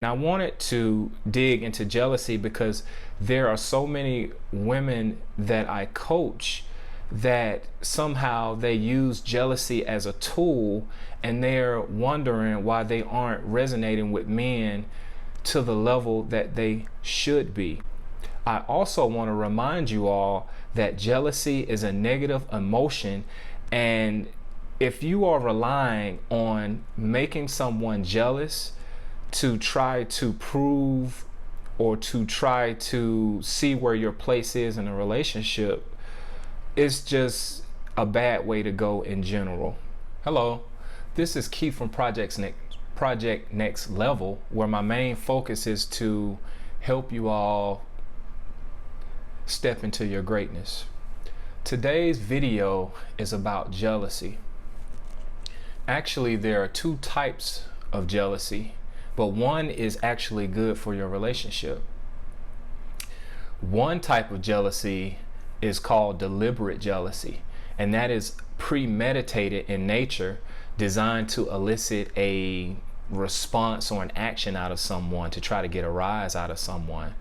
And I wanted to dig into jealousy because there are so many women that I coach that somehow they use jealousy as a tool, and they're wondering why they aren't resonating with men to the level that they should be. I also want to remind you all that jealousy is a negative emotion, and if you are relying on making someone jealous to try to prove or to try to see where your place is in a relationship, it's just a bad way to go in general. Hello, this is Keith from Project Next Level, where my main focus is to help you all step into your greatness. Today's video is about jealousy. Actually, there are two types of jealousy, but one is actually good for your relationship. One type of jealousy is called deliberate jealousy, and that is premeditated in nature, designed to elicit a response or an action out of someone, to try to get a rise out of someone.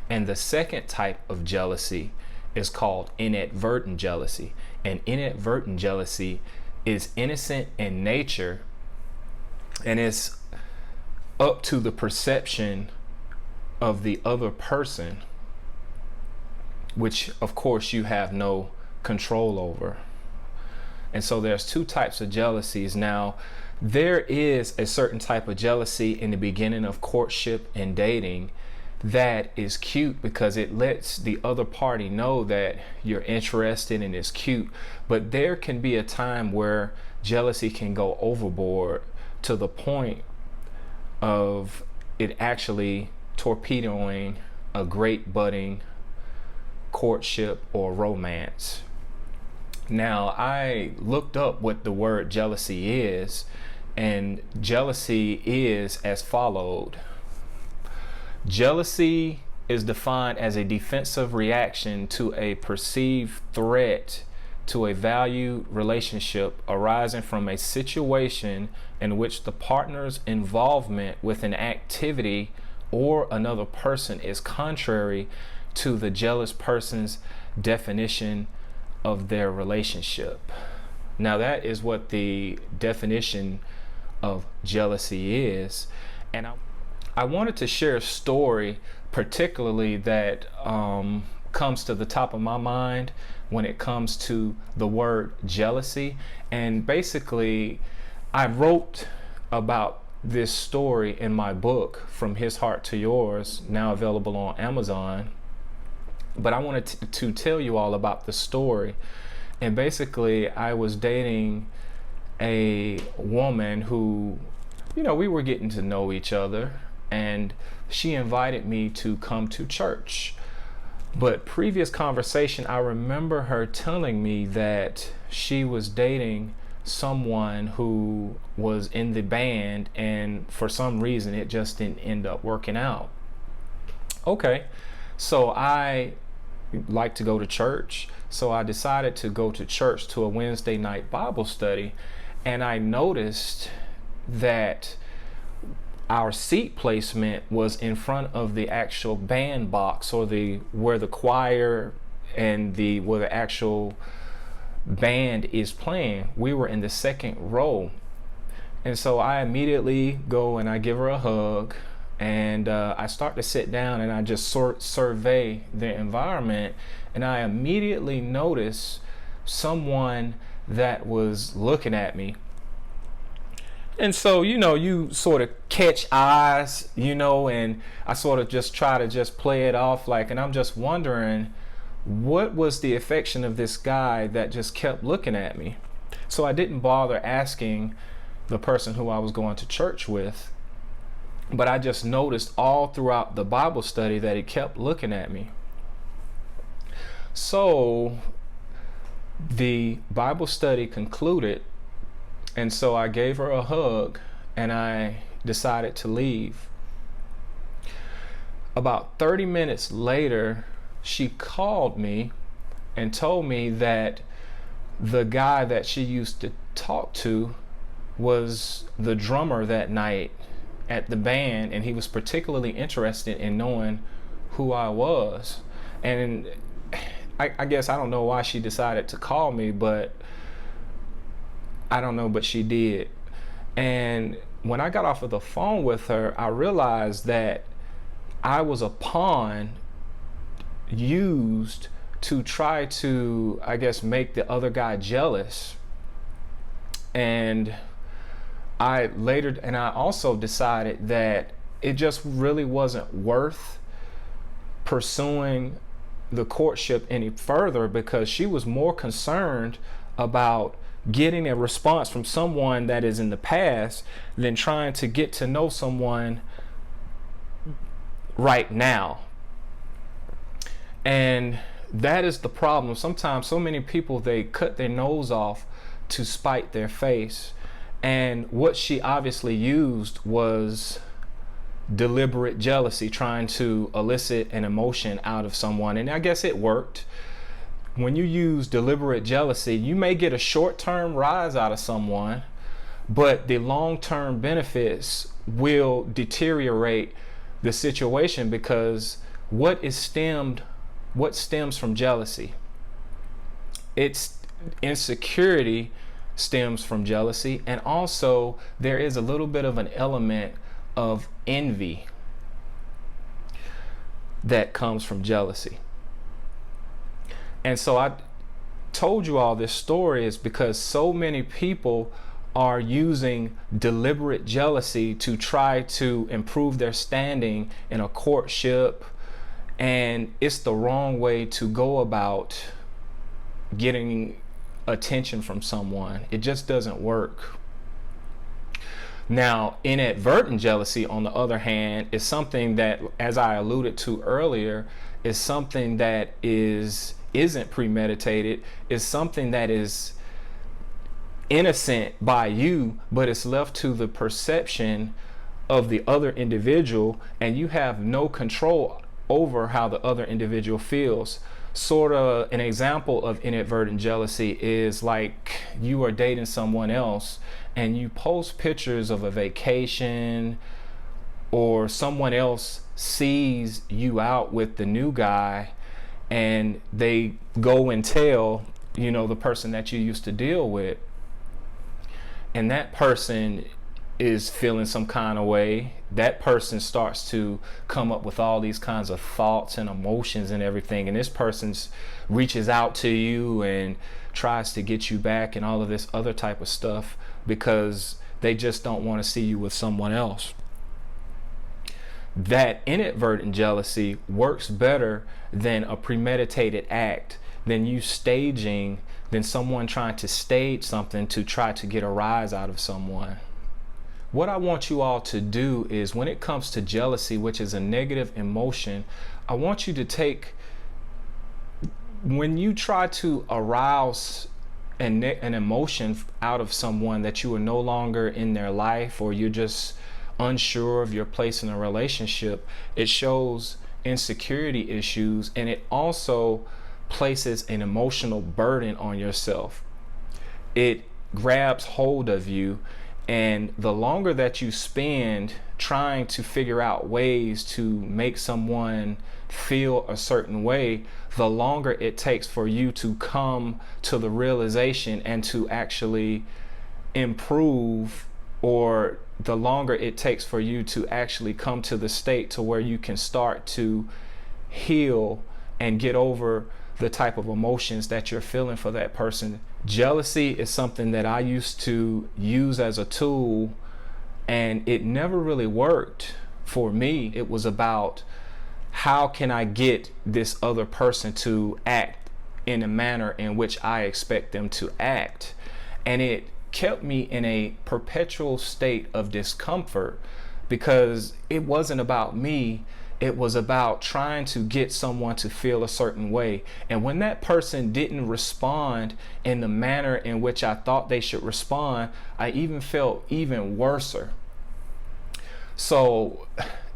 And the second type of jealousy is called inadvertent jealousy. And inadvertent jealousy is innocent in nature, and it's up to the perception of the other person, which of course you have no control over. And so there's two types of jealousies. Now, there is a certain type of jealousy in the beginning of courtship and dating that is cute because it lets the other party know that you're interested and it's cute. But there can be a time where jealousy can go overboard to the point of it actually torpedoing a great budding courtship or romance. Now, I looked up what the word jealousy is, and jealousy is as followed. Jealousy is defined as a defensive reaction to a perceived threat to a valued relationship arising from a situation in which the partner's involvement with an activity or another person is contrary to the jealous person's definition of their relationship. Now, that is what the definition of jealousy is. And I wanted to share a story particularly that comes to the top of my mind when it comes to the word jealousy. And basically, I wrote about this story in my book, From His Heart to Yours, now available on Amazon. But I wanted to tell you all about the story. And basically, I was dating a woman who, we were getting to know each other, and she invited me to come to church. But previous conversation, I remember her telling me that she was dating someone who was in the band, and for some reason it just didn't end up working out. Okay, so I like to go to church, so I decided to go to church to a Wednesday night Bible study, and I noticed that our seat placement was in front of the actual band box, or where the choir and where the actual band is playing. We were in the second row. And so I immediately go and I give her a hug, and I start to sit down and I just survey the environment, and I immediately notice someone that was looking at me. And so, you sort of catch eyes, and I sort of just try to just play it off and I'm just wondering, what was the affection of this guy that just kept looking at me? So I didn't bother asking the person who I was going to church with, but I just noticed all throughout the Bible study that he kept looking at me. So the Bible study concluded, and so I gave her a hug and I decided to leave. About 30 minutes later, she called me and told me that the guy that she used to talk to was the drummer that night at the band, and he was particularly interested in knowing who I was. And I guess I don't know why she decided to call me, but I don't know, but she did. And when I got off of the phone with her, I realized that I was a pawn used to try to, I guess, make the other guy jealous. And I also decided that it just really wasn't worth pursuing the courtship any further, because she was more concerned about getting a response from someone that is in the past than trying to get to know someone right now. And that is the problem. Sometimes so many people, they cut their nose off to spite their face. And what she obviously used was deliberate jealousy, trying to elicit an emotion out of someone. And I guess it worked. When you use deliberate jealousy, you may get a short-term rise out of someone, but the long-term benefits will deteriorate the situation, because what stems from jealousy? It's insecurity stems from jealousy, and also there is a little bit of an element of envy that comes from jealousy. And so I told you all this story is because so many people are using deliberate jealousy to try to improve their standing in a courtship, and it's the wrong way to go about getting attention from someone. It just doesn't work. Now, inadvertent jealousy, on the other hand, is something that, as I alluded to earlier, is something that isn't premeditated. Is something that is innocent by you, but it's left to the perception of the other individual, and you have no control over how the other individual feels. Sort of an example of inadvertent jealousy is like you are dating someone else and you post pictures of a vacation, or someone else sees you out with the new guy and they go and tell, the person that you used to deal with, and that person is feeling some kind of way. That person starts to come up with all these kinds of thoughts and emotions and everything, and this person reaches out to you and tries to get you back and all of this other type of stuff, because they just don't want to see you with someone else. That inadvertent jealousy works better than a premeditated act, than someone trying to stage something to try to get a rise out of someone. What I want you all to do is, when it comes to jealousy, which is a negative emotion, I want you to when you try to arouse an emotion out of someone that you are no longer in their life, or you're just unsure of your place in a relationship, it shows insecurity issues, and it also places an emotional burden on yourself. It grabs hold of you. And the longer that you spend trying to figure out ways to make someone feel a certain way, the longer it takes for you to come to the realization and to actually improve, or the longer it takes for you to actually come to the state to where you can start to heal and get over the type of emotions that you're feeling for that person. Jealousy is something that I used to use as a tool, and it never really worked for me. It was about, how can I get this other person to act in a manner in which I expect them to act? And it kept me in a perpetual state of discomfort, because it wasn't about me. It was about trying to get someone to feel a certain way. And when that person didn't respond in the manner in which I thought they should respond, I even felt even worser. So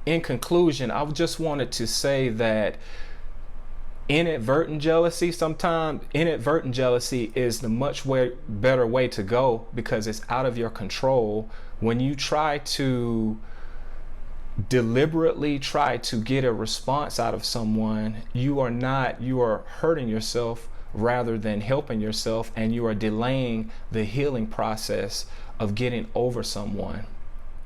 in conclusion, I just wanted to say that sometimes inadvertent jealousy is the much better way to go, because it's out of your control. When you try to deliberately try to get a response out of someone, you are hurting yourself rather than helping yourself, and you are delaying the healing process of getting over someone.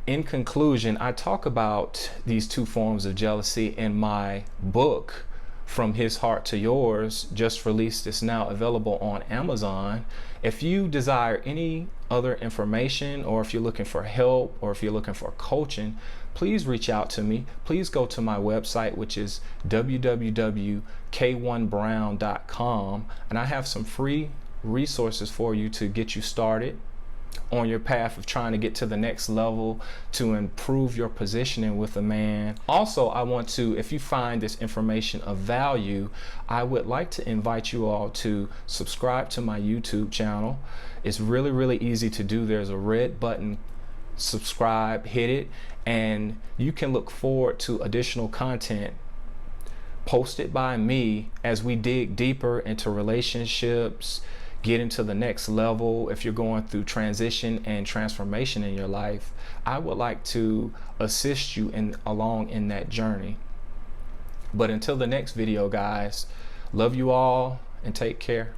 In conclusion, I talk about these two forms of jealousy in my book, From His Heart to Yours, just released. It's now available on Amazon. If you desire any other information, or if you're looking for help, or if you're looking for coaching, please reach out to me. Please go to my website, which is www.k1brown.com, and I have some free resources for you to get you started on your path of trying to get to the next level, to improve your positioning with a man. Also, I want to, if you find this information of value, I would like to invite you all to subscribe to my YouTube channel. It's really, really easy to do. There's a red button, subscribe, hit it, and you can look forward to additional content posted by me as we dig deeper into relationships, get into the next level. If you're going through transition and transformation in your life, I would like to assist you along in that journey. But until the next video, guys, love you all and take care.